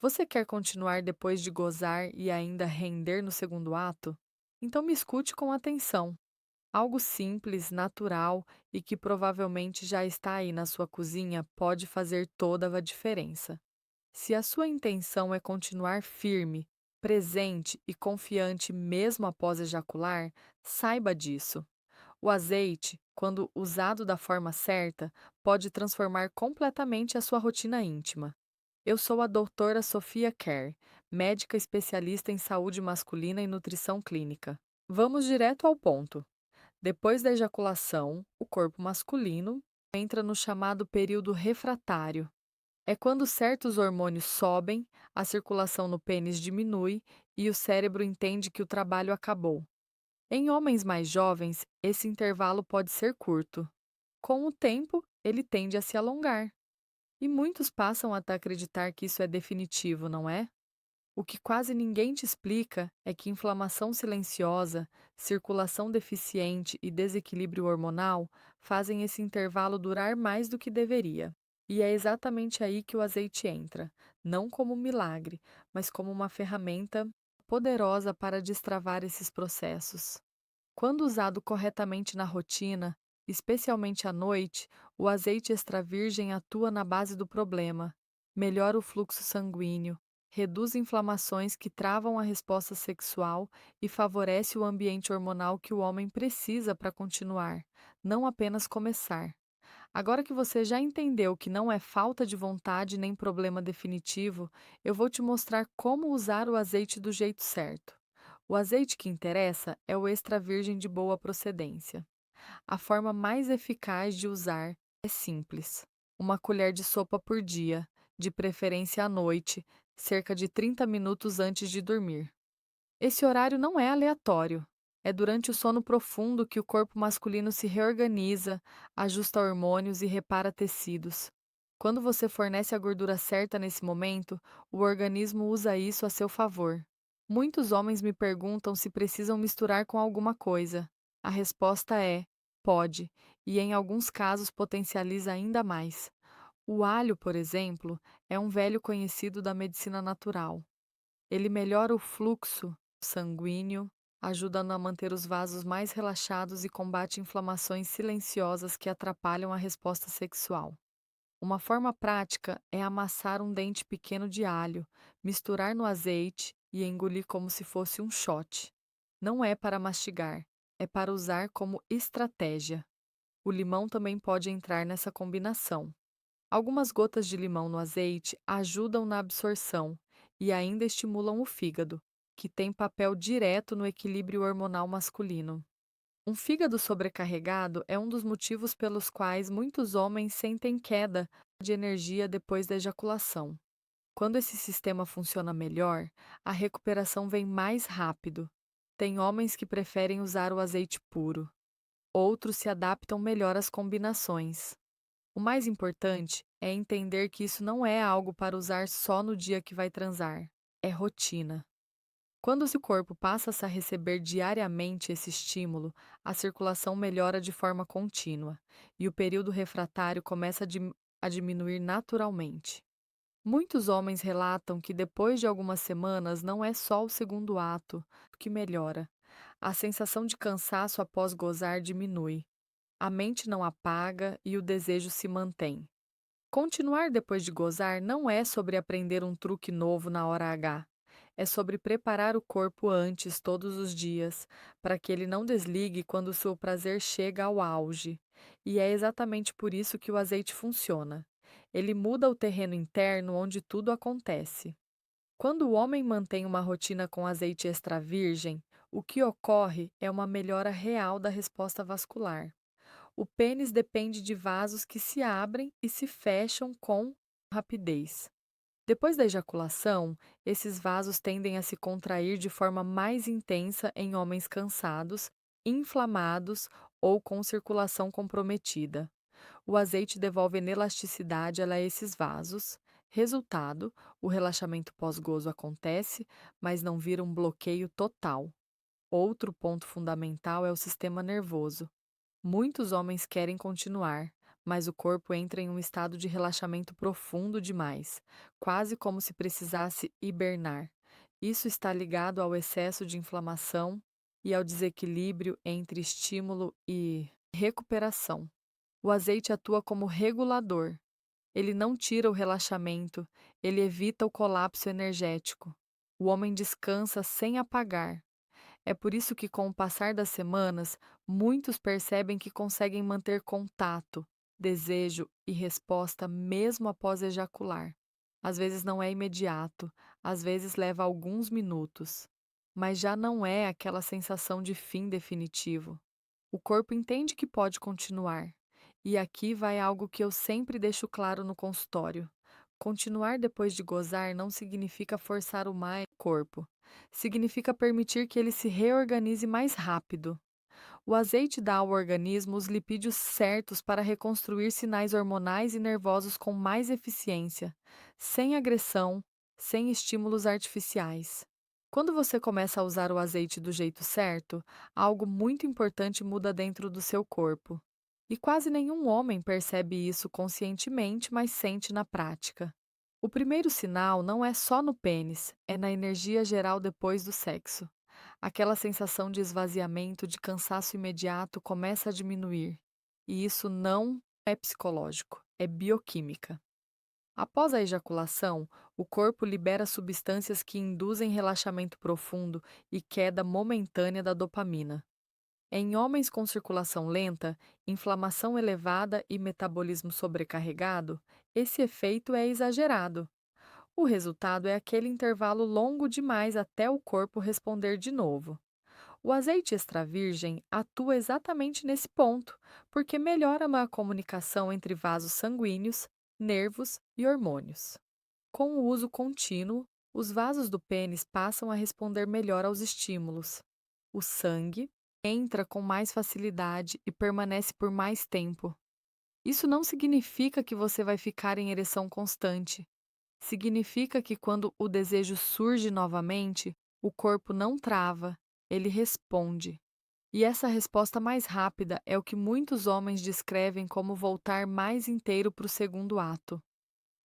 Você quer continuar depois de gozar e ainda render no segundo ato? Então me escute com atenção. Algo simples, natural e que provavelmente já está aí na sua cozinha pode fazer toda a diferença. Se a sua intenção é continuar firme, presente e confiante mesmo após ejacular, saiba disso. O azeite, quando usado da forma certa, pode transformar completamente a sua rotina íntima. Eu sou a doutora Sofia Kerr, médica especialista em saúde masculina e nutrição clínica. Vamos direto ao ponto. Depois da ejaculação, o corpo masculino entra no chamado período refratário. É quando certos hormônios sobem, a circulação no pênis diminui e o cérebro entende que o trabalho acabou. Em homens mais jovens, esse intervalo pode ser curto. Com o tempo, ele tende a se alongar. E muitos passam até acreditar que isso é definitivo, não é? O que quase ninguém te explica é que inflamação silenciosa, circulação deficiente e desequilíbrio hormonal fazem esse intervalo durar mais do que deveria. E é exatamente aí que o azeite entra, não como um milagre, mas como uma ferramenta poderosa para destravar esses processos. Quando usado corretamente na rotina, especialmente à noite, o azeite extra virgem atua na base do problema, melhora o fluxo sanguíneo, reduz inflamações que travam a resposta sexual e favorece o ambiente hormonal que o homem precisa para continuar, não apenas começar. Agora que você já entendeu que não é falta de vontade nem problema definitivo, eu vou te mostrar como usar o azeite do jeito certo. O azeite que interessa é o extra virgem de boa procedência. A forma mais eficaz de usar é simples: uma colher de sopa por dia, de preferência à noite, cerca de 30 minutos antes de dormir. Esse horário não é aleatório. É durante o sono profundo que o corpo masculino se reorganiza, ajusta hormônios e repara tecidos. Quando você fornece a gordura certa nesse momento, o organismo usa isso a seu favor. Muitos homens me perguntam se precisam misturar com alguma coisa. A resposta é: pode, e em alguns casos potencializa ainda mais. O alho, por exemplo, é um velho conhecido da medicina natural. Ele melhora o fluxo sanguíneo, ajudando a manter os vasos mais relaxados e combate inflamações silenciosas que atrapalham a resposta sexual. Uma forma prática é amassar um dente pequeno de alho, misturar no azeite e engolir como se fosse um shot. Não é para mastigar, é para usar como estratégia. O limão também pode entrar nessa combinação. Algumas gotas de limão no azeite ajudam na absorção e ainda estimulam o fígado, que tem papel direto no equilíbrio hormonal masculino. Um fígado sobrecarregado é um dos motivos pelos quais muitos homens sentem queda de energia depois da ejaculação. Quando esse sistema funciona melhor, a recuperação vem mais rápido. Tem homens que preferem usar o azeite puro, outros se adaptam melhor às combinações. O mais importante é entender que isso não é algo para usar só no dia que vai transar. É rotina. Quando o seu corpo passa a receber diariamente esse estímulo, a circulação melhora de forma contínua e o período refratário começa a diminuir naturalmente. Muitos homens relatam que depois de algumas semanas não é só o segundo ato que melhora. A sensação de cansaço após gozar diminui. A mente não apaga e o desejo se mantém. Continuar depois de gozar não é sobre aprender um truque novo na hora H. É sobre preparar o corpo antes, todos os dias, para que ele não desligue quando o seu prazer chega ao auge. E é exatamente por isso que o azeite funciona. Ele muda o terreno interno onde tudo acontece. Quando o homem mantém uma rotina com azeite extra virgem, o que ocorre é uma melhora real da resposta vascular. O pênis depende de vasos que se abrem e se fecham com rapidez. Depois da ejaculação, esses vasos tendem a se contrair de forma mais intensa em homens cansados, inflamados ou com circulação comprometida. O azeite devolve elasticidade a esses vasos. Resultado: o relaxamento pós-gozo acontece, mas não vira um bloqueio total. Outro ponto fundamental é o sistema nervoso. Muitos homens querem continuar, mas o corpo entra em um estado de relaxamento profundo demais, quase como se precisasse hibernar. Isso está ligado ao excesso de inflamação e ao desequilíbrio entre estímulo e recuperação. O azeite atua como regulador. Ele não tira o relaxamento, ele evita o colapso energético. O homem descansa sem apagar. É por isso que, com o passar das semanas, muitos percebem que conseguem manter contato, desejo e resposta mesmo após ejacular. Às vezes não é imediato, às vezes leva alguns minutos, mas já não é aquela sensação de fim definitivo. O corpo entende que pode continuar. E aqui vai algo que eu sempre deixo claro no consultório. Continuar depois de gozar não significa forçar o mais corpo. Significa permitir que ele se reorganize mais rápido. O azeite dá ao organismo os lipídios certos para reconstruir sinais hormonais e nervosos com mais eficiência, sem agressão, sem estímulos artificiais. Quando você começa a usar o azeite do jeito certo, algo muito importante muda dentro do seu corpo. E quase nenhum homem percebe isso conscientemente, mas sente na prática. O primeiro sinal não é só no pênis, é na energia geral depois do sexo. Aquela sensação de esvaziamento, de cansaço imediato começa a diminuir. E isso não é psicológico, é bioquímica. Após a ejaculação, o corpo libera substâncias que induzem relaxamento profundo e queda momentânea da dopamina. Em homens com circulação lenta, inflamação elevada e metabolismo sobrecarregado, esse efeito é exagerado. O resultado é aquele intervalo longo demais até o corpo responder de novo. O azeite extra virgem atua exatamente nesse ponto, porque melhora a comunicação entre vasos sanguíneos, nervos e hormônios. Com o uso contínuo, os vasos do pênis passam a responder melhor aos estímulos. O sangue entra com mais facilidade e permanece por mais tempo. Isso não significa que você vai ficar em ereção constante. Significa que quando o desejo surge novamente, o corpo não trava, ele responde. E essa resposta mais rápida é o que muitos homens descrevem como voltar mais inteiro para o segundo ato.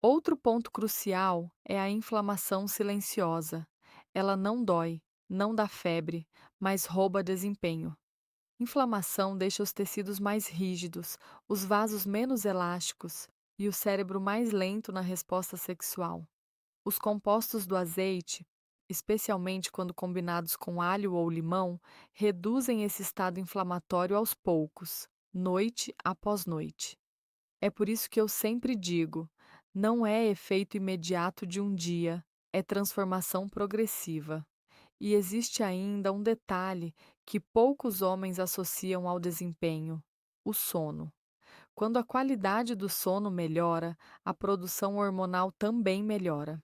Outro ponto crucial é a inflamação silenciosa. Ela não dói, não dá febre, mas rouba desempenho. Inflamação deixa os tecidos mais rígidos, os vasos menos elásticos e o cérebro mais lento na resposta sexual. Os compostos do azeite, especialmente quando combinados com alho ou limão, reduzem esse estado inflamatório aos poucos, noite após noite. É por isso que eu sempre digo: não é efeito imediato de um dia, é transformação progressiva. E existe ainda um detalhe que poucos homens associam ao desempenho: o sono. Quando a qualidade do sono melhora, a produção hormonal também melhora.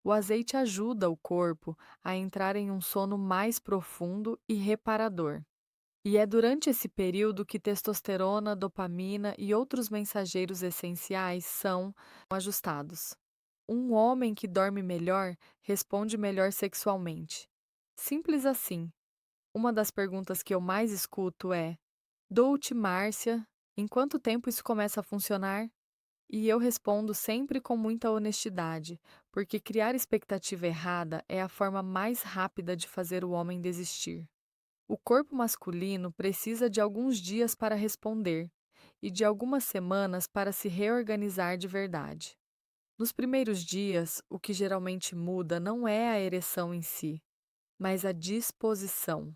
O azeite ajuda o corpo a entrar em um sono mais profundo e reparador. E é durante esse período que testosterona, dopamina e outros mensageiros essenciais são ajustados. Um homem que dorme melhor responde melhor sexualmente. Simples assim. Uma das perguntas que eu mais escuto é: Dou-te, Márcia, em quanto tempo isso começa a funcionar? E eu respondo sempre com muita honestidade, porque criar expectativa errada é a forma mais rápida de fazer o homem desistir. O corpo masculino precisa de alguns dias para responder e de algumas semanas para se reorganizar de verdade. Nos primeiros dias, o que geralmente muda não é a ereção em si, mas a disposição.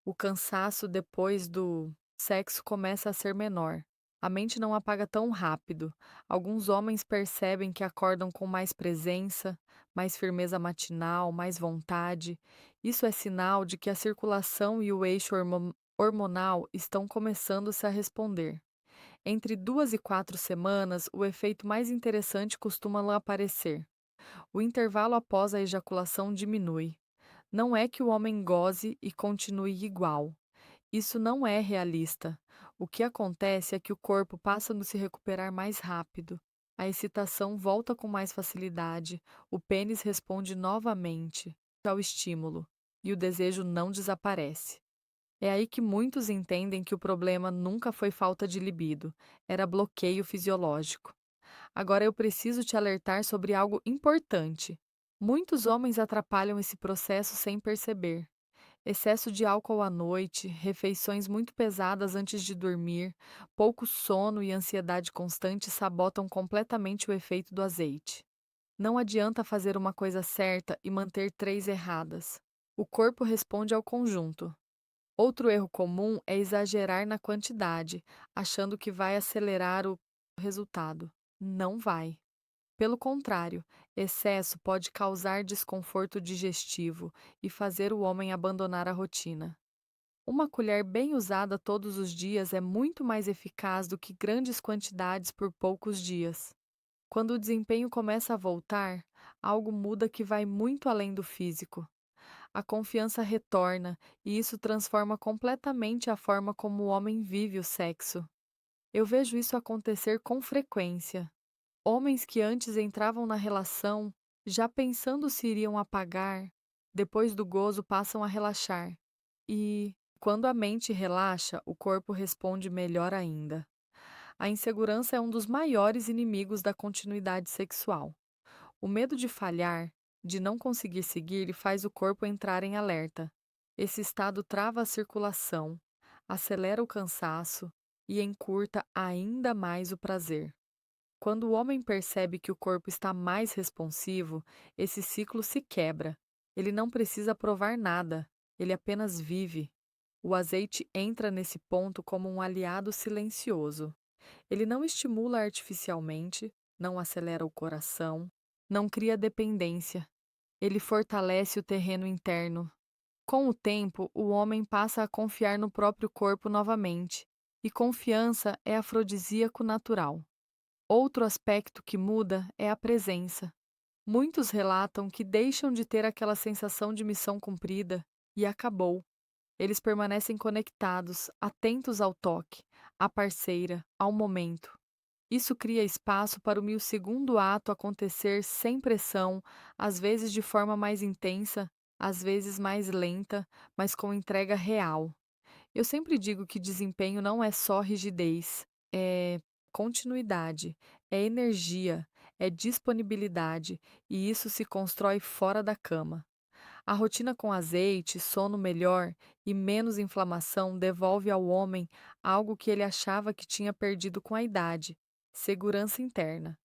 O cansaço depois do sexo começa a ser menor. A mente não apaga tão rápido. Alguns homens percebem que acordam com mais presença, mais firmeza matinal, mais vontade. Isso é sinal de que a circulação e o eixo hormonal estão começando-se a responder. Entre 2 e 4 semanas, o efeito mais interessante costuma aparecer. O intervalo após a ejaculação diminui. Não é que o homem goze e continue igual. Isso não é realista. O que acontece é que o corpo passa a se recuperar mais rápido. A excitação volta com mais facilidade, o pênis responde novamente ao estímulo e o desejo não desaparece. É aí que muitos entendem que o problema nunca foi falta de libido, era bloqueio fisiológico. Agora eu preciso te alertar sobre algo importante. Muitos homens atrapalham esse processo sem perceber. Excesso de álcool à noite, refeições muito pesadas antes de dormir, pouco sono e ansiedade constante sabotam completamente o efeito do azeite. Não adianta fazer uma coisa certa e manter três erradas. O corpo responde ao conjunto. Outro erro comum é exagerar na quantidade, achando que vai acelerar o resultado. Não vai. Pelo contrário, excesso pode causar desconforto digestivo e fazer o homem abandonar a rotina. Uma colher bem usada todos os dias é muito mais eficaz do que grandes quantidades por poucos dias. Quando o desempenho começa a voltar, algo muda que vai muito além do físico. A confiança retorna e isso transforma completamente a forma como o homem vive o sexo. Eu vejo isso acontecer com frequência. Homens que antes entravam na relação já pensando se iriam apagar, depois do gozo passam a relaxar. E, quando a mente relaxa, o corpo responde melhor ainda. A insegurança é um dos maiores inimigos da continuidade sexual. O medo de falhar, de não conseguir seguir, faz o corpo entrar em alerta. Esse estado trava a circulação, acelera o cansaço e encurta ainda mais o prazer. Quando o homem percebe que o corpo está mais responsivo, esse ciclo se quebra. Ele não precisa provar nada, ele apenas vive. O azeite entra nesse ponto como um aliado silencioso. Ele não estimula artificialmente, não acelera o coração, não cria dependência. Ele fortalece o terreno interno. Com o tempo, o homem passa a confiar no próprio corpo novamente, e confiança é afrodisíaco natural. Outro aspecto que muda é a presença. Muitos relatam que deixam de ter aquela sensação de missão cumprida e acabou. Eles permanecem conectados, atentos ao toque, à parceira, ao momento. Isso cria espaço para o segundo ato acontecer sem pressão, às vezes de forma mais intensa, às vezes mais lenta, mas com entrega real. Eu sempre digo que desempenho não é só rigidez, é continuidade, é energia, é disponibilidade, e isso se constrói fora da cama. A rotina com azeite, sono melhor e menos inflamação devolve ao homem algo que ele achava que tinha perdido com a idade: segurança interna.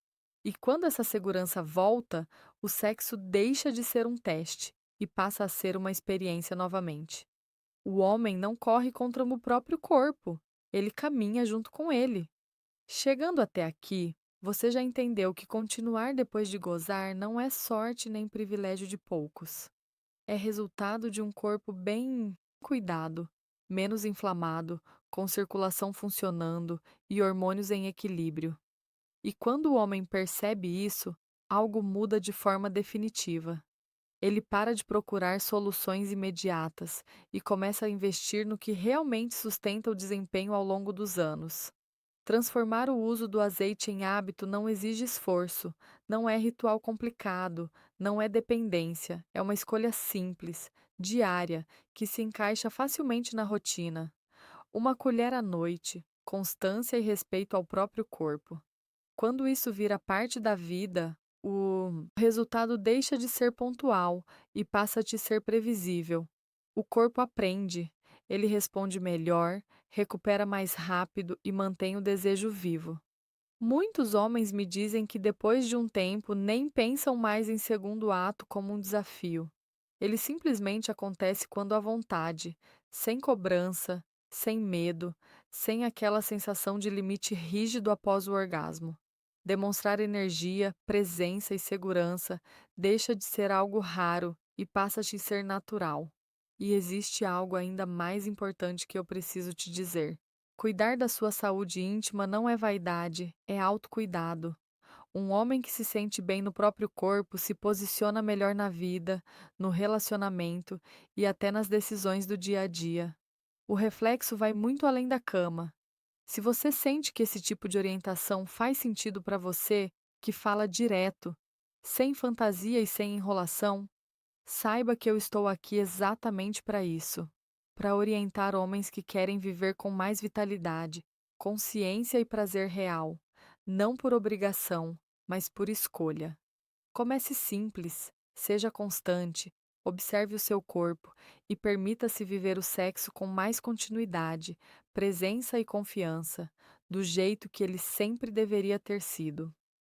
E quando essa segurança volta, o sexo deixa de ser um teste e passa a ser uma experiência novamente. O homem não corre contra o próprio corpo, ele caminha junto com ele. Chegando até aqui, você já entendeu que continuar depois de gozar não é sorte nem privilégio de poucos. É resultado de um corpo bem cuidado, menos inflamado, com circulação funcionando e hormônios em equilíbrio. E quando o homem percebe isso, algo muda de forma definitiva. Ele para de procurar soluções imediatas e começa a investir no que realmente sustenta o desempenho ao longo dos anos. Transformar o uso do azeite em hábito não exige esforço, não é ritual complicado, não é dependência, é uma escolha simples, diária, que se encaixa facilmente na rotina. Uma colher à noite, constância e respeito ao próprio corpo. Quando isso vira parte da vida, o resultado deixa de ser pontual e passa a te ser previsível. O corpo aprende, ele responde melhor, recupera mais rápido e mantém o desejo vivo. Muitos homens me dizem que depois de um tempo nem pensam mais em segundo ato como um desafio. Ele simplesmente acontece quando há vontade, sem cobrança, sem medo, sem aquela sensação de limite rígido após o orgasmo. Demonstrar energia, presença e segurança deixa de ser algo raro e passa a te ser natural. E existe algo ainda mais importante que eu preciso te dizer. Cuidar da sua saúde íntima não é vaidade, é autocuidado. Um homem que se sente bem no próprio corpo se posiciona melhor na vida, no relacionamento e até nas decisões do dia a dia. O reflexo vai muito além da cama. Se você sente que esse tipo de orientação faz sentido para você, que fala direto, sem fantasia e sem enrolação, saiba que eu estou aqui exatamente para isso. para orientar homens que querem viver com mais vitalidade, consciência e prazer real, não por obrigação, mas por escolha. Comece simples, seja constante, observe o seu corpo e permita-se viver o sexo com mais continuidade, presença e confiança, do jeito que ele sempre deveria ter sido.